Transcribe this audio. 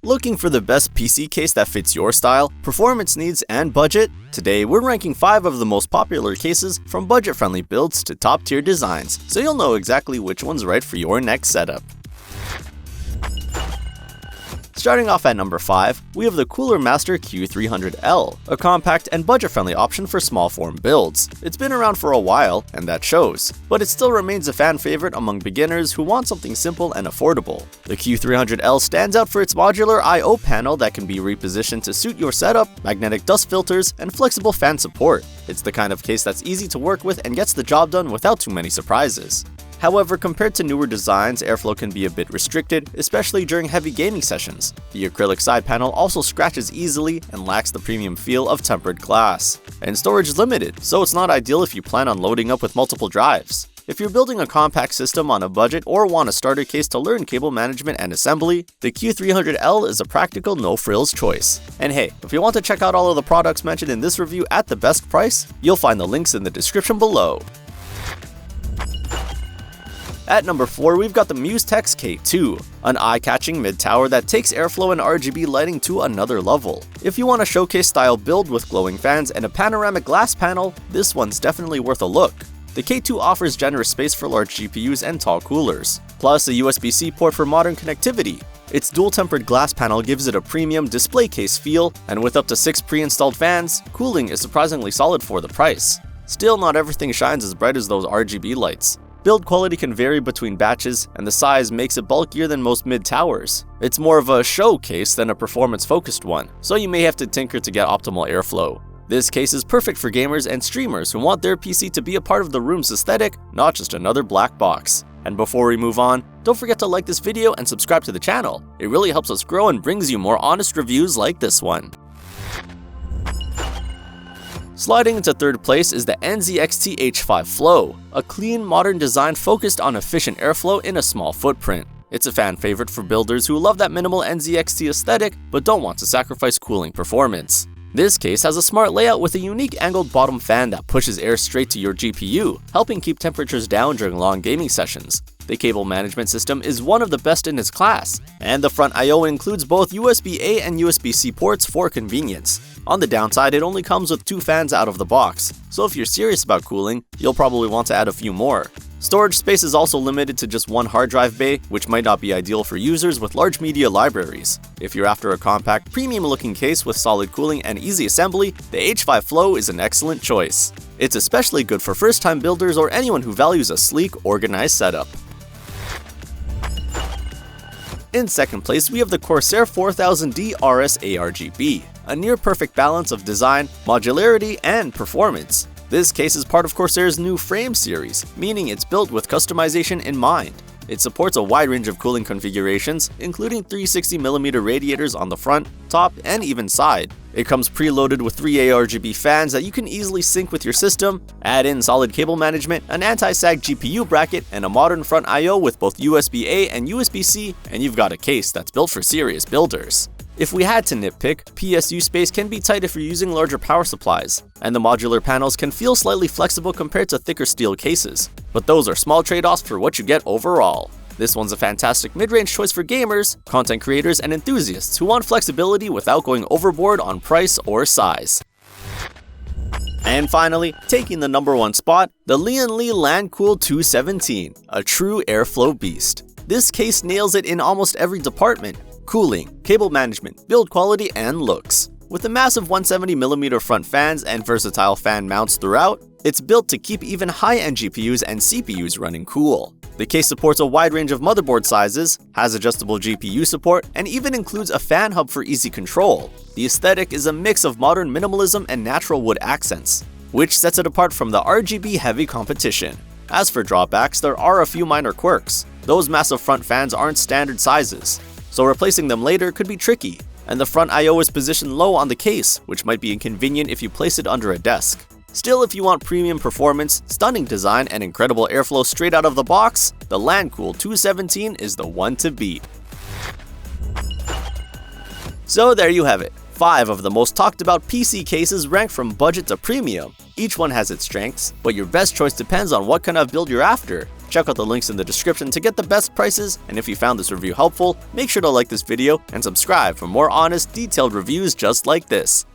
Looking for the best PC case that fits your style, performance needs, and budget? Today, we're ranking 5 of the most popular cases from budget-friendly builds to top-tier designs, so you'll know exactly which one's right for your next setup. Starting off at number 5, we have the Cooler Master Q300L, a compact and budget-friendly option for small-form builds. It's been around for a while, and that shows, but it still remains a fan favorite among beginners who want something simple and affordable. The Q300L stands out for its modular I/O panel that can be repositioned to suit your setup, magnetic dust filters, and flexible fan support. It's the kind of case that's easy to work with and gets the job done without too many surprises. However, compared to newer designs, airflow can be a bit restricted, especially during heavy gaming sessions. The acrylic side panel also scratches easily and lacks the premium feel of tempered glass. And storage is limited, so it's not ideal if you plan on loading up with multiple drives. If you're building a compact system on a budget or want a starter case to learn cable management and assembly, the Q300L is a practical no-frills choice. And hey, if you want to check out all of the products mentioned in this review at the best price, you'll find the links in the description below. At number 4, we've got the MUSETEX K2, an eye-catching mid-tower that takes airflow and RGB lighting to another level. If you want a showcase-style build with glowing fans and a panoramic glass panel, this one's definitely worth a look. The K2 offers generous space for large GPUs and tall coolers, plus a USB-C port for modern connectivity. Its dual-tempered glass panel gives it a premium display case feel, and with up to 6 pre-installed fans, cooling is surprisingly solid for the price. Still, not everything shines as bright as those RGB lights. Build quality can vary between batches, and the size makes it bulkier than most mid-towers. It's more of a show case than a performance-focused one, so you may have to tinker to get optimal airflow. This case is perfect for gamers and streamers who want their PC to be a part of the room's aesthetic, not just another black box. And before we move on, don't forget to like this video and subscribe to the channel. It really helps us grow and brings you more honest reviews like this one. Sliding into third place is the NZXT H5 Flow, a clean, modern design focused on efficient airflow in a small footprint. It's a fan favorite for builders who love that minimal NZXT aesthetic but don't want to sacrifice cooling performance. This case has a smart layout with a unique angled bottom fan that pushes air straight to your GPU, helping keep temperatures down during long gaming sessions. The cable management system is one of the best in its class, and the front I/O includes both USB-A and USB-C ports for convenience. On the downside, it only comes with 2 fans out of the box, so if you're serious about cooling, you'll probably want to add a few more. Storage space is also limited to just 1 hard drive bay, which might not be ideal for users with large media libraries. If you're after a compact, premium-looking case with solid cooling and easy assembly, the H5 Flow is an excellent choice. It's especially good for first-time builders or anyone who values a sleek, organized setup. In second place, we have the Corsair 4000D RS ARGB, a near-perfect balance of design, modularity, and performance. This case is part of Corsair's new Frame series, meaning it's built with customization in mind. It supports a wide range of cooling configurations, including 360mm radiators on the front, top, and even side. It comes preloaded with 3 ARGB fans that you can easily sync with your system, add in solid cable management, an anti-sag GPU bracket, and a modern front I/O with both USB-A and USB-C, and you've got a case that's built for serious builders. If we had to nitpick, PSU space can be tight if you're using larger power supplies, and the modular panels can feel slightly flexible compared to thicker steel cases, but those are small trade-offs for what you get overall. This one's a fantastic mid-range choice for gamers, content creators, and enthusiasts who want flexibility without going overboard on price or size. And finally, taking the number 1 spot, the Lian Li LANCOOL 217, a true airflow beast. This case nails it in almost every department: cooling, cable management, build quality, and looks. With the massive 170mm front fans and versatile fan mounts throughout, it's built to keep even high-end GPUs and CPUs running cool. The case supports a wide range of motherboard sizes, has adjustable GPU support, and even includes a fan hub for easy control. The aesthetic is a mix of modern minimalism and natural wood accents, which sets it apart from the RGB-heavy competition. As for drawbacks, there are a few minor quirks. Those massive front fans aren't standard sizes, so replacing them later could be tricky, and the front I/O is positioned low on the case, which might be inconvenient if you place it under a desk. Still, if you want premium performance, stunning design, and incredible airflow straight out of the box, the LANCOOL 217 is the one to beat. So there you have it, 5 of the most talked about PC cases ranked from budget to premium. Each one has its strengths, but your best choice depends on what kind of build you're after. Check out the links in the description to get the best prices, and if you found this review helpful, make sure to like this video and subscribe for more honest, detailed reviews just like this.